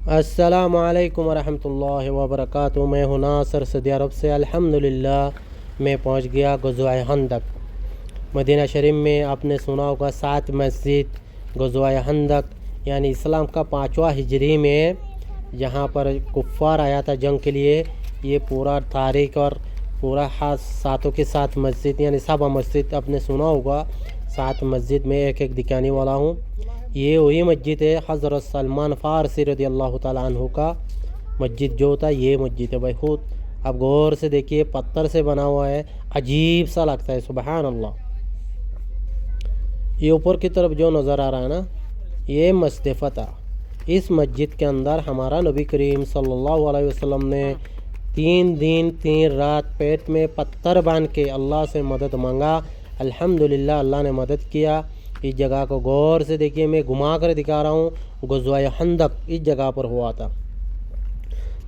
अस्सलामु अलैकुम वरहमतुल्लाहि वबरकातुहू। मैं हूँ नासर सऊदी अरब से। अल्हम्दुलिल्लाह मैं पहुँच गया ग़ज़वा खंदक मदीना शरीफ में। आपने सुना होगा 7 मस्जिद ग़ज़वा खंदक यानी इस्लाम का 5वां हिजरी में जहाँ पर कुफ़ार आया था जंग के लिए। ये पूरा तारीख और पूरा हाथ सातों के 7 मस्जिद यानी 7 मस्जिद आपने सुना होगा। 7 मस्जिद में एक एक दिखाने वाला हूँ। ये वही मस्जिद है हज़रत सलमान फ़ारसी रज़ियल्लाहु ताला अन्हु का मस्जिद जो था। ये मस्जिद है भाई, खुद आप गौर से देखिए, पत्थर से बना हुआ है, अजीब सा लगता है। सुबहान अल्लाह। ये ऊपर की तरफ जो नज़र आ रहा है ना, ये मस्जिद फ़तह। इस मस्जिद के अंदर हमारा नबी करीम सल्लल्लाहु अलैहि वसल्लम ने 3 दिन 3 रात पेट में पत्थर बांध के अल्लाह से मदद मांगा। अल्हम्दुलिल्लाह अल्लाह ने मदद किया। इस जगह को गौर से देखिए, मैं घुमा कर दिखा रहा हूँ। ग़ज़वा खंदक इस जगह पर हुआ था।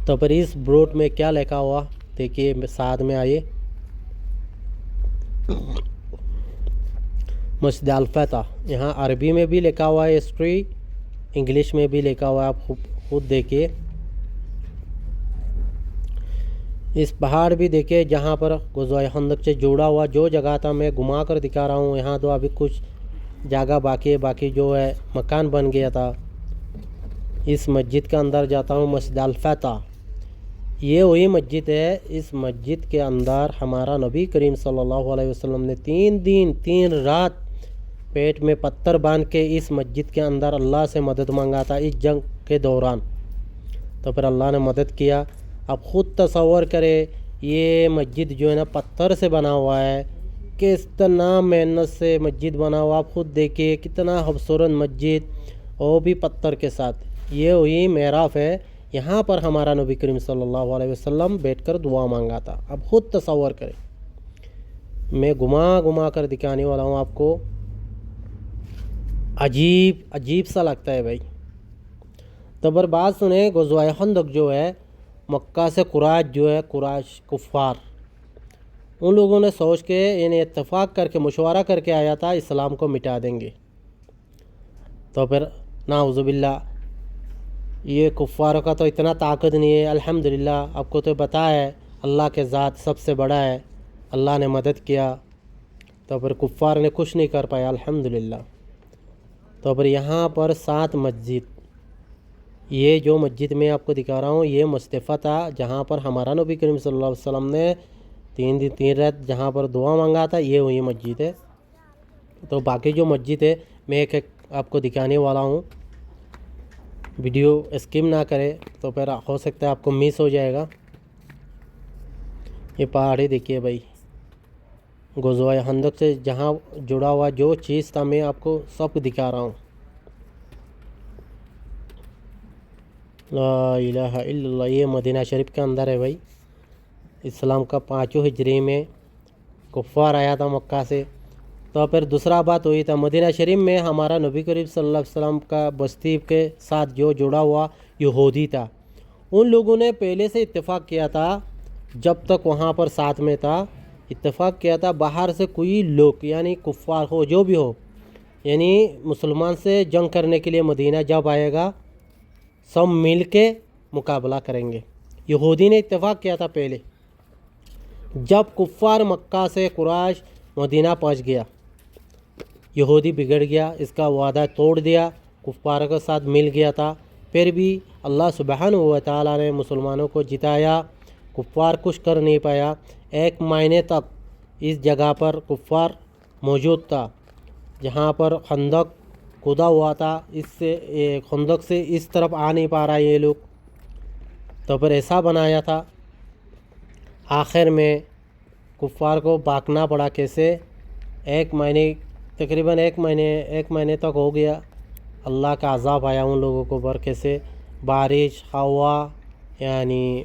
तो फिर इस बोर्ड में क्या लिखा हुआ देखिए, साथ में आइए। मस्जिद अल-फ़तह, यहाँ अरबी में भी लिखा हुआ है हिस्ट्री, इंग्लिश में भी लिखा हुआ है। आप खुद देखिए। इस पहाड़ भी देखिए जहाँ पर ग़ज़वा खंदक से जुड़ा हुआ जो जगह था, मैं घुमा कर दिखा रहा हूँ। यहाँ तो अभी कुछ जगह बाकी है, बाकी जो है मकान बन गया था। इस मस्जिद के अंदर जाता हूँ, मस्जिद अल-फ़तह। ये वही मस्जिद है। इस मस्जिद के अंदर हमारा नबी करीम सल्लल्लाहु अलैहि वसल्लम ने 3 दिन 3 रात पेट में पत्थर बांध के इस मस्जिद के अंदर अल्लाह से मदद मांगा था इस जंग के दौरान। तो फिर अल्लाह ने मदद किया। अब ख़ुद तसव्वुर करें, ये मस्जिद जो है ना पत्थर से बना हुआ है, कितना मेहनत से मस्जिद बना हुआ। आप खुद देखिए कितना खूबसूरत मस्जिद, वो भी पत्थर के साथ। ये वही मेहराब है, यहाँ पर हमारा नबी करीम सल्लल्लाहु अलैहि वसल्लम बैठकर दुआ मांगा था। अब खुद तसव्वुर करें, मैं घुमा घुमा कर दिखाने वाला हूँ आपको। अजीब अजीब सा लगता है भाई। तो पर बात सुने, ग़ज़वा खंदक जो है मक्का से कुरैश जो है, कुरैश कुफ़ार, उन लोगों ने सोच के यानी इत्तेफाक करके मशवरा करके आया था इस्लाम को मिटा देंगे। तो फिर नाउज़ुबिल्लाह, ये कुफ़ारों का तो इतना ताकत नहीं है। अल्हम्दुलिल्लाह आपको तो पता है अल्लाह के ज़ात सबसे बड़ा है, अल्लाह ने मदद किया। तो फिर कुफ़ार ने कुछ नहीं कर पाया अल्हम्दुलिल्लाह। तो फिर यहाँ पर 7 मस्जिद, ये जो मस्जिद मैं आपको दिखा रहा हूँ ये मस्जिद फ़तह, जहाँ पर हमारा नबी करीम सल्लल्लाहु अलैहि वसल्लम ने 3 दिन 3 रात जहाँ पर दुआ मांगा था, ये वही मस्जिद है। तो बाकी जो मस्जिद है मैं एक एक आपको दिखाने वाला हूँ। वीडियो स्किप ना करें, तो फिर हो सकता है आपको मिस हो जाएगा। ये पहाड़ी देखिए भाई, ग़ज़वा खंदक से जहाँ जुड़ा हुआ जो चीज़ था मैं आपको सब दिखा रहा हूँ। ला इलाहा इल्लल्लाह। ये मदीना शरीफ के अंदर है भाई। इस्लाम का 5वां हिजरी में कुफ़ार आया था मक्का से। तो फिर दूसरा बात हुई था, मदीना शरीफ में हमारा नबी करीम सल्लल्लाहु अलैहि वसल्लम का बस्ती के साथ जो जुड़ा हुआ यहूदी था, उन लोगों ने पहले से इत्तेफाक किया था, जब तक वहाँ पर साथ में था, इत्तेफाक किया था बाहर से कोई लोग यानी कुफ़ार हो जो भी हो, यानी मुसलमान से जंग करने के लिए मदीना जब आएगा सब मिल के मुकाबला करेंगे। यहूदी ने इत्तेफाक किया था पहले। जब कुफ़ार मक्का से कुरैश मदीना पहुंच गया, यहूदी बिगड़ गया, इसका वादा तोड़ दिया, कुफ़ार के साथ मिल गया था। फिर भी अल्लाह सुब्हानहू व तआला ने मुसलमानों को जिताया, कुफ़ार कुछ कर नहीं पाया। 1 महीने तक इस जगह पर कुफ़ार मौजूद था, जहाँ पर खंदक खुदा हुआ था। इससे खंदक से इस तरफ आ नहीं पा रहा ये लोग। तो फिर ऐसा बनाया था, आखिर में कुफ़ार को भागना पड़ा। कैसे? 1 महीने, तकरीबन 1 महीने तक हो गया। अल्लाह का अज़ाब आया उन लोगों को पर। कैसे? बारिश, हवा यानी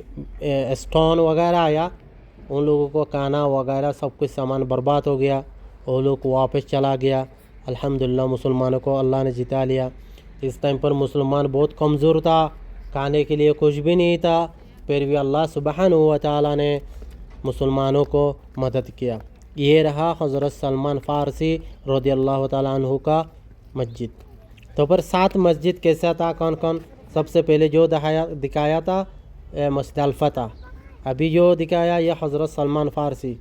स्टोन वगैरह आया, उन लोगों को खाना वगैरह सब कुछ सामान बर्बाद हो गया। वो लोग वापस चला गया। अल्हम्दुलिल्लाह मुसलमानों को अल्लाह ने जिता लिया। इस टाइम पर मुसलमान बहुत कमज़ोर था, खाने के लिए कुछ भी नहीं था, फिर भी अल्लाह सुब्हानहू व तआला ने मुसलमानों को मदद किया। ये रहा हज़रत सलमान फ़ारसी रज़ियल्लाहु ताला अन्हु का मस्जिद। तो पर 7 मस्जिद कैसा था, कौन कौन سب سے پہلے جو دکھایا تھا مسجد الفتح، ابھی جو دکھایا یہ حضرت سلمان فارسی۔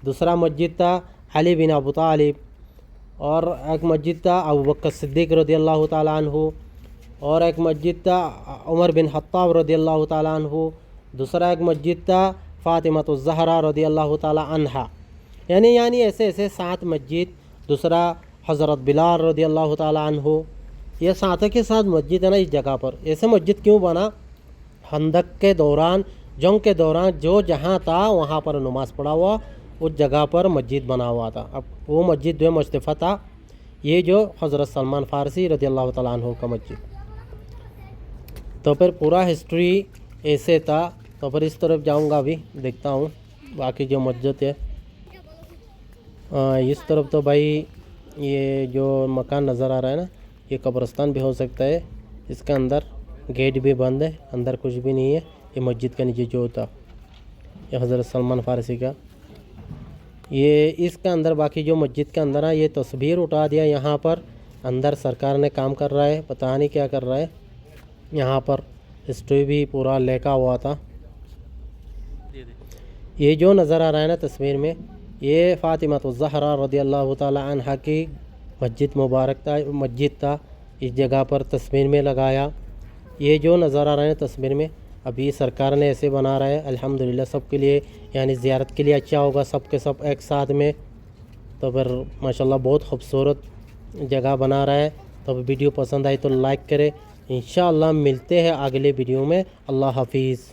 دوسرا مسجد تھا علی بن ابو طالب، اور ایک مسجد تھا ابو بکر صدیق رضی اللہ تعالیٰ عنہ، اور ایک مسجد تھا عمر بن خطاب رضی اللہ تعالیٰ عنہ، دوسرا ایک مسجد تھا فاطمۃ الزہرا رضی اللہ تعالیٰ عنہا، یعنی ایسے 7 مسجد۔ دوسرا حضرت بلال رضی اللہ تعالیٰ عنہ، یہ 7 کے ساتھ مسجد ہے نا اس جگہ پر۔ ایسے مسجد کیوں بنا؟ خندق کے دوران، جنگ کے دوران جو جہاں تھا وہاں پر نماز پڑھا ہوا، اس جگہ پر مسجد بنا ہوا تھا۔ اب وہ مسجد جو مسجد فتح، یہ جو حضرت سلمان فارسی رضی اللہ تعالیٰ عنہ کا مسجد۔ تو پھر پورا ہسٹری ایسے تھا۔ تو پھر اس طرف جاؤں گا، ابھی دیکھتا ہوں باقی جو مسجد ہے۔ اس طرف تو بھائی یہ جو مکان نظر آ رہا ہے نا، یہ قبرستان بھی ہو سکتا ہے۔ اس کے اندر گیٹ بھی بند ہے، اندر کچھ بھی نہیں ہے۔ یہ مسجد کا نیچے جو ہوتا، یہ حضرت سلمان فارسی کا، یہ اس کے اندر باقی جو مسجد کے اندر ہے، یہ تصویر اٹھا دیا یہاں پر۔ اندر سرکار نے کام کر رہا ہے، پتہ نہیں کیا کر رہا ہے۔ یہاں پر ہسٹری بھی پورا لکھا ہوا تھا۔ یہ جو نظر آ رہا ہے نا تصویر میں، یہ فاطمۃ الزہرا رضی اللہ تعالی عنہا کی مسجد مبارک تھا، مسجد تھا۔ اس جگہ پر تصویر میں لگایا۔ یہ جو نظر آ رہا ہے تصویر میں، ابھی سرکار نے ایسے بنا رہا ہے۔ الحمدللہ سب کے لیے، یعنی زیارت کے لیے اچھا ہوگا، سب کے سب ایک ساتھ میں۔ تو پھر ماشاءاللہ بہت خوبصورت جگہ بنا رہا ہے۔ تو ویڈیو پسند آئی تو لائک کرے۔ انشاءاللہ ملتے ہیں اگلے ویڈیو میں۔ اللہ حافظ۔